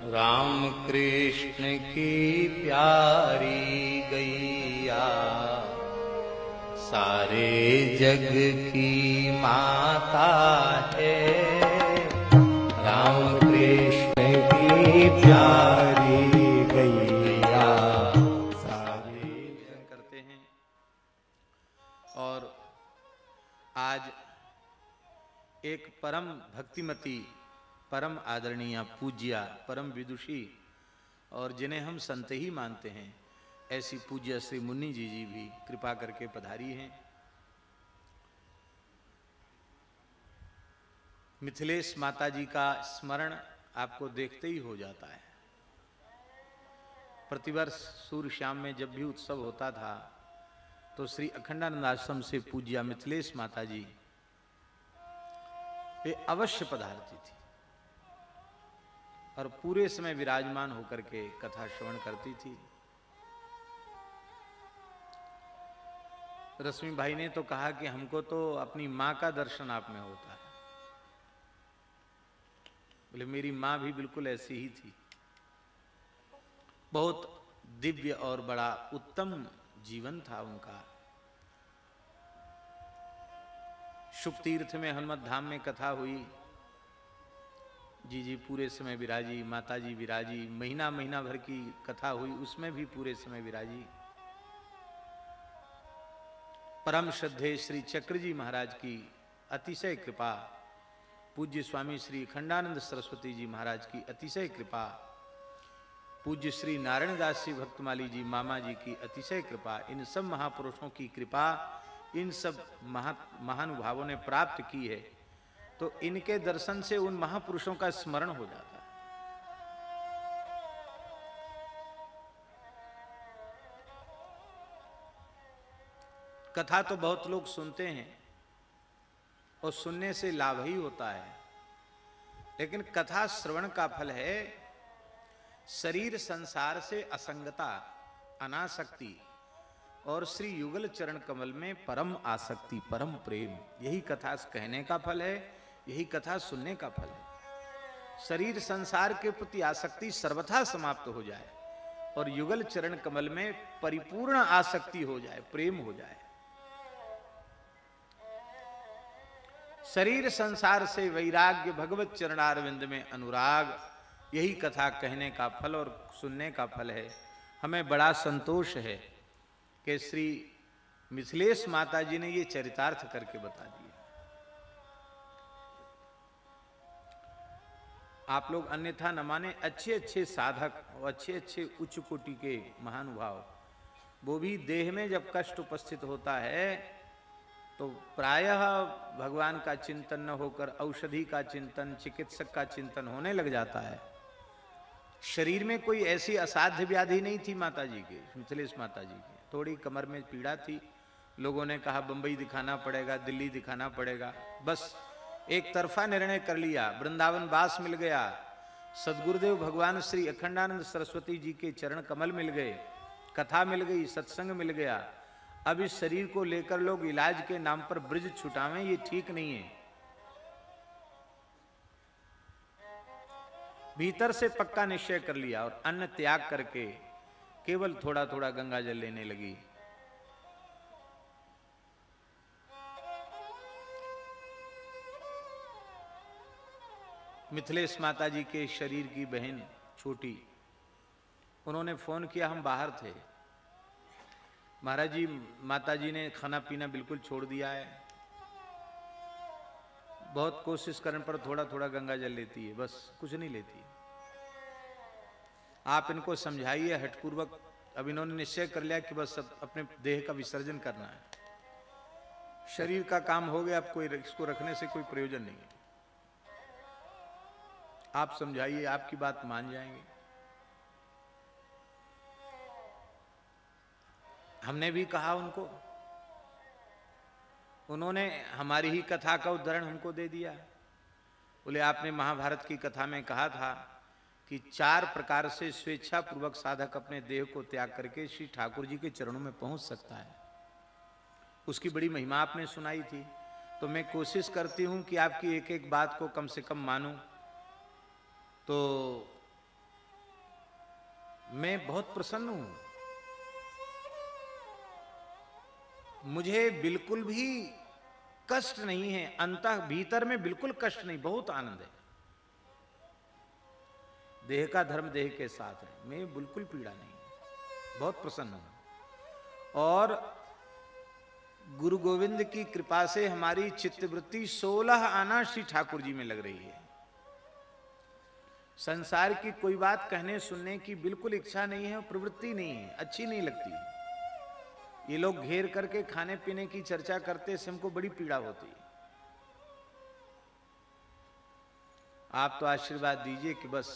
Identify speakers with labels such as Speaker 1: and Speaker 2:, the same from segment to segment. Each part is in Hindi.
Speaker 1: राम कृष्ण की प्यारी गैया सारे जग की माता है। राम कृष्ण की प्यारी गैया सारे
Speaker 2: करते हैं। और आज एक परम भक्तिमती, परम आदरणीय, पूज्या, परम विदुषी और जिन्हें हम संत ही मानते हैं, ऐसी पूज्य श्री मुन्नी जी भी कृपा करके पधारी हैं। मिथिलेश माता जी का स्मरण आपको देखते ही हो जाता है। प्रतिवर्ष सूर्य श्याम में जब भी उत्सव होता था तो श्री अखंडानंद आश्रम से पूज्या मिथिलेश माता जी वे अवश्य पधारती थी और पूरे समय विराजमान होकर के कथा श्रवण करती थी। रश्मि भाई ने तो कहा कि हमको तो अपनी मां का दर्शन आप में होता है। बोले मेरी मां भी बिल्कुल ऐसी ही थी। बहुत दिव्य और बड़ा उत्तम जीवन था उनका। शुभ तीर्थ में हनुमत धाम में कथा हुई, जी पूरे समय विराजी, माता जी विराजी। महीना महीना भर की कथा हुई, उसमें भी पूरे समय विराजी। परम श्रद्धेय श्री चक्र जी महाराज की अतिशय कृपा, पूज्य स्वामी श्री अखंडानंद सरस्वती जी महाराज की अतिशय कृपा, पूज्य श्री नारायण दास जी भक्तमाली जी मामा जी की अतिशय कृपा, इन सब महापुरुषों की कृपा इन सब महानुभावों ने प्राप्त की है। तो इनके दर्शन से उन महापुरुषों का स्मरण हो जाता है। कथा तो बहुत लोग सुनते हैं और सुनने से लाभ ही होता है, लेकिन कथा श्रवण का फल है शरीर संसार से असंगता, अनासक्ति और श्री युगल चरण कमल में परम आसक्ति, परम प्रेम। यही कथा कहने का फल है, यही कथा सुनने का फल है। शरीर संसार के प्रति आसक्ति सर्वथा समाप्त हो जाए और युगल चरण कमल में परिपूर्ण आसक्ति हो जाए, प्रेम हो जाए। शरीर संसार से वैराग्य, भगवत चरणारविंद में अनुराग, यही कथा कहने का फल और सुनने का फल है। हमें बड़ा संतोष है कि श्री मिथिलेश माता जी ने ये चरितार्थ करके बता दिया। आप लोग अन्यथा न माने, अच्छे अच्छे साधक और अच्छे अच्छे उच्च कोटि के महानुभाव, वो भी देह में जब कष्ट उपस्थित होता है तो प्रायः भगवान का चिंतन न होकर औषधि का चिंतन, चिकित्सक का चिंतन होने लग जाता है। शरीर में कोई ऐसी असाध्य व्याधि नहीं थी माता जी के, मिथिलेश माता जी की। थोड़ी कमर में पीड़ा थी, लोगों ने कहा बंबई दिखाना पड़ेगा, दिल्ली दिखाना पड़ेगा। बस एक तरफा निर्णय कर लिया, वृंदावन वास मिल गया, सदगुरुदेव भगवान श्री अखंडानंद सरस्वती जी के चरण कमल मिल गए, कथा मिल गई, सत्संग मिल गया। अब इस शरीर को लेकर लोग इलाज के नाम पर ब्रज छुटावें, ये ठीक नहीं है। भीतर से पक्का निश्चय कर लिया और अन्न त्याग करके केवल थोड़ा थोड़ा गंगा जल लेने लगी। मिथिलेश माता जी के शरीर की बहन छोटी, उन्होंने फोन किया, हम बाहर थे महाराज जी, माता जी ने खाना पीना बिल्कुल छोड़ दिया है, बहुत कोशिश करने पर थोड़ा थोड़ा गंगा जल लेती है, बस कुछ नहीं लेती। आप इनको समझाइए हठपूर्वक। अब इन्होंने निश्चय कर लिया कि बस अब अपने देह का विसर्जन करना है, शरीर का काम हो गया, अब कोई इसको रखने से कोई प्रयोजन नहीं है। आप समझाइए, आपकी बात मान जाएंगे। हमने भी कहा उनको, उन्होंने हमारी ही कथा का उदाहरण हमको दे दिया। बोले आपने महाभारत की कथा में कहा था कि 4 प्रकार से स्वेच्छा पूर्वक साधक अपने देह को त्याग करके श्री ठाकुर जी के चरणों में पहुंच सकता है। उसकी बड़ी महिमा आपने सुनाई थी। तो मैं कोशिश करती हूं कि आपकी एक एक बात को कम से कम मानूं। तो मैं बहुत प्रसन्न हूं, मुझे बिल्कुल भी कष्ट नहीं है, अंतः भीतर में बिल्कुल कष्ट नहीं, बहुत आनंद है। देह का धर्म देह के साथ है, मैं बिल्कुल पीड़ा नहीं, बहुत प्रसन्न हूं। और गुरु गोविंद की कृपा से हमारी चित्तवृत्ति 16 आना श्री ठाकुर जी में लग रही है। संसार की कोई बात कहने सुनने की बिल्कुल इच्छा नहीं है, प्रवृत्ति नहीं है, अच्छी नहीं लगती। ये लोग घेर करके खाने पीने की चर्चा करते से हमको बड़ी पीड़ा होती है। आप तो आशीर्वाद दीजिए कि बस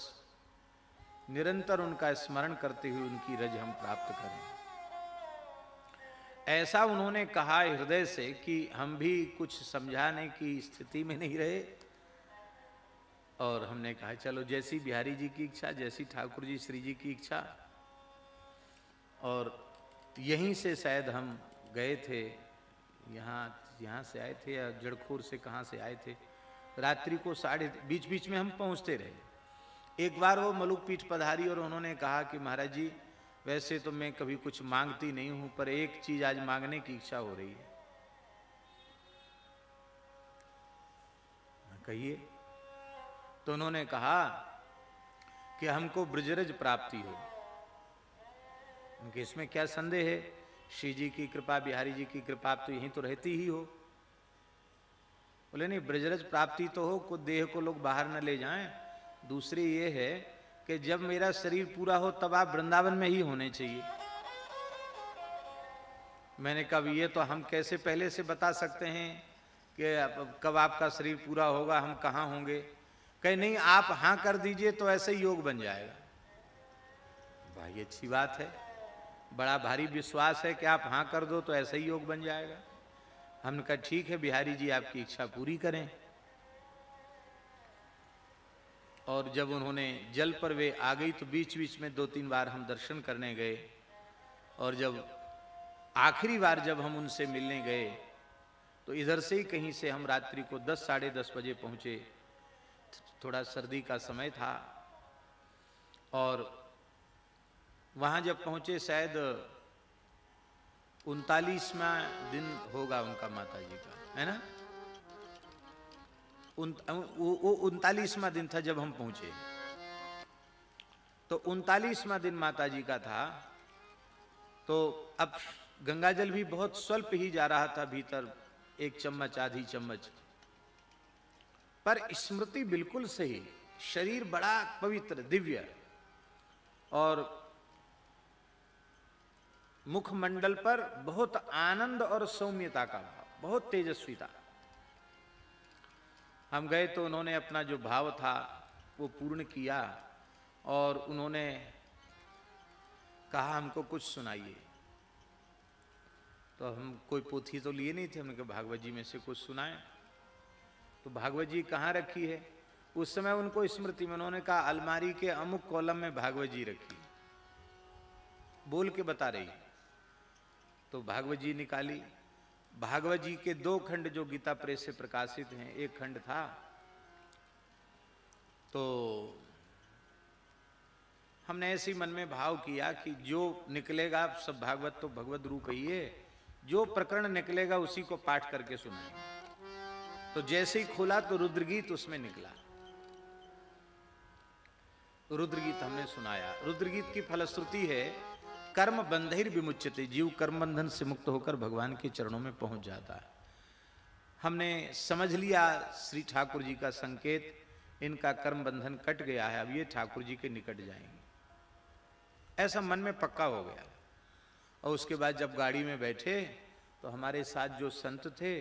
Speaker 2: निरंतर उनका स्मरण करते हुए उनकी रज हम प्राप्त करें। ऐसा उन्होंने कहा हृदय से कि हम भी कुछ समझाने की स्थिति में नहीं रहे, और हमने कहा चलो जैसी बिहारी जी की इच्छा, जैसी ठाकुर जी श्री जी की इच्छा। और यहीं से शायद हम गए थे, यहाँ से आए थे या जड़खोर से कहाँ से आए थे। रात्रि को बीच बीच में हम पहुँचते रहे। एक बार वो मलुक पीठ पधारी और उन्होंने कहा कि महाराज जी वैसे तो मैं कभी कुछ मांगती नहीं हूं, पर एक चीज आज मांगने की इच्छा हो रही है। कहिए। तो उन्होंने कहा कि हमको ब्रजरज प्राप्ति हो। उनके इसमें क्या संदेह है, श्री जी की कृपा, बिहारी जी की कृपा, तो यहीं तो रहती ही हो। बोले नहीं, ब्रजरज प्राप्ति तो हो, कुछ देह को लोग बाहर न ले जाएं। दूसरी ये है कि जब मेरा शरीर पूरा हो तब आप वृंदावन में ही होने चाहिए। मैंने कहा ये तो हम कैसे पहले से बता सकते हैं कि कब आपका शरीर पूरा होगा, हम कहाँ होंगे। कहे नहीं, आप हाँ कर दीजिए तो ऐसे ही योग बन जाएगा। भाई अच्छी बात है, बड़ा भारी विश्वास है कि आप हाँ कर दो तो ऐसे ही योग बन जाएगा। हमने कहा ठीक है बिहारी जी, आपकी इच्छा पूरी करें। और जब उन्होंने जल पर वे आ गई तो बीच बीच में 2-3 बार हम दर्शन करने गए। और जब आखिरी बार जब हम उनसे मिलने गए तो इधर से ही कहीं से हम रात्रि को 10 साढ़े 10 बजे पहुंचे। थोड़ा सर्दी का समय था और वहां जब पहुंचे शायद 39वां दिन होगा उनका, माता जी का, है ना। वो 39वां दिन था जब हम पहुंचे। तो 39वां दिन माता जी का था। तो अब गंगाजल भी बहुत स्वल्प ही जा रहा था भीतर, 1 चम्मच आधी चम्मच, पर स्मृति बिल्कुल सही, शरीर बड़ा पवित्र दिव्य, और मुखमंडल पर बहुत आनंद और सौम्यता का भाव, बहुत तेजस्वीता। हम गए तो उन्होंने अपना जो भाव था वो पूर्ण किया और उन्होंने कहा हमको कुछ सुनाइए। तो हम कोई पोथी तो लिए नहीं थे, हमने कहा भागवत जी में से कुछ सुनाए। तो भागवत जी कहाँ रखी है? उस समय उनको स्मृति में उन्होंने कहा अलमारी के अमुक कॉलम में भागवत जी रखी, बोल के बता रही। तो भागवत जी निकाली। भागवत जी के 2 खंड जो गीता प्रेस से प्रकाशित हैं, एक खंड था। तो हमने ऐसे मन में भाव किया कि जो निकलेगा सब भागवत तो भगवत रूप ही है, जो प्रकरण निकलेगा उसी को पाठ करके सुनाएंगे। तो जैसे ही खोला तो रुद्रगीत उसमें निकला। रुद्रगीत हमने सुनाया। रुद्रगीत की फलश्रुति है कर्म बंधिर विमुच्यते, जीव कर्म बंधन से मुक्त होकर भगवान के चरणों में पहुंच जाता है। हमने समझ लिया श्री ठाकुर जी का संकेत, इनका कर्म बंधन कट गया है, अब ये ठाकुर जी के निकट जाएंगे, ऐसा मन में पक्का हो गया। और उसके बाद जब गाड़ी में बैठे तो हमारे साथ जो संत थे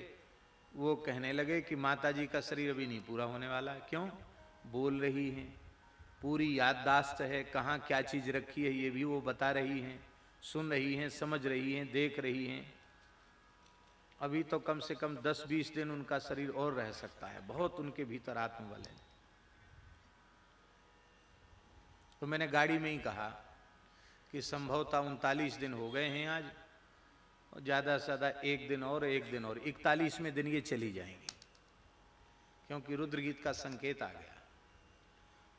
Speaker 2: वो कहने लगे कि माता जी का शरीर अभी नहीं पूरा होने वाला। क्यों? बोल रही हैं, पूरी याददाश्त है, कहाँ क्या चीज रखी है ये भी वो बता रही हैं, सुन रही हैं, समझ रही हैं, देख रही हैं। अभी तो कम से कम 10-20 दिन उनका शरीर और रह सकता है, बहुत उनके भीतर आत्मबल है। तो मैंने गाड़ी में ही कहा कि संभवतः 39 दिन हो गए हैं आज, और ज्यादा से ज्यादा 1 दिन और 41वें दिन ये चली जाएंगी, क्योंकि रुद्रगीत का संकेत आ गया।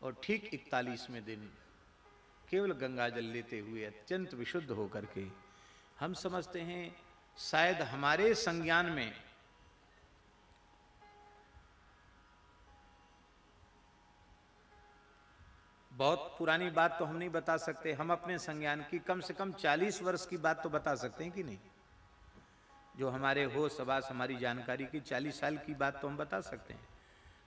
Speaker 2: और ठीक 41वें दिन केवल गंगा जल लेते हुए अत्यंत विशुद्ध होकर के। हम समझते हैं शायद हमारे संज्ञान में बहुत पुरानी बात तो हम नहीं बता सकते, हम अपने संज्ञान की कम से कम 40 वर्ष की बात तो बता सकते हैं कि नहीं? जो हमारे होश हवास हमारी जानकारी की 40 साल की बात तो हम बता सकते हैं।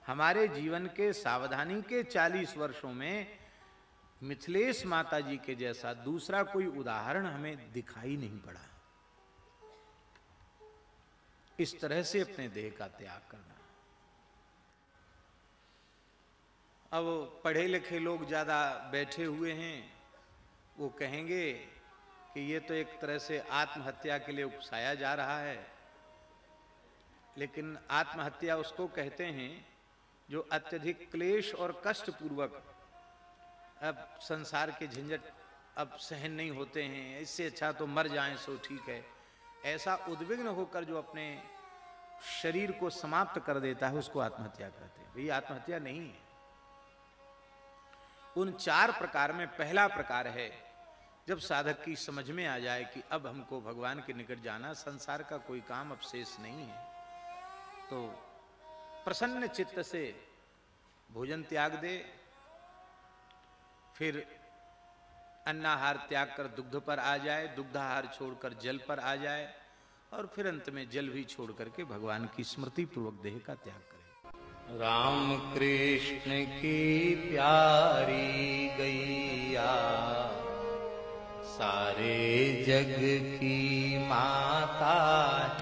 Speaker 2: हमारे जीवन के सावधानी के 40 वर्षों में मिथिलेश माता जी के जैसा दूसरा कोई उदाहरण हमें दिखाई नहीं पड़ा। इस तरह से अपने देह का त्याग करना। अब पढ़े लिखे लोग ज्यादा बैठे हुए हैं, वो कहेंगे कि ये तो एक तरह से आत्महत्या के लिए उकसाया जा रहा है। लेकिन आत्महत्या उसको कहते हैं जो अत्यधिक क्लेश और कष्ट पूर्वक अब संसार के झंझट अब सहन नहीं होते हैं, इससे अच्छा तो मर जाएं सो ठीक है, ऐसा उद्विग्न होकर जो अपने शरीर को समाप्त कर देता है उसको आत्महत्या कहते हैं। भाई आत्महत्या नहीं है। उन 4 प्रकार में पहला प्रकार है जब साधक की समझ में आ जाए कि अब हमको भगवान के निकट जाना, संसार का कोई काम अब शेष नहीं है, तो प्रसन्न चित्त से भोजन त्याग दे, फिर अन्नाहार त्याग कर दुग्ध पर आ जाए, दुग्धाहार छोड़कर जल पर आ जाए, और फिर अंत में जल भी छोड़ करके भगवान की स्मृति पूर्वक देह का त्याग करे।
Speaker 1: राम कृष्ण की प्यारी गैया सारे जग की माता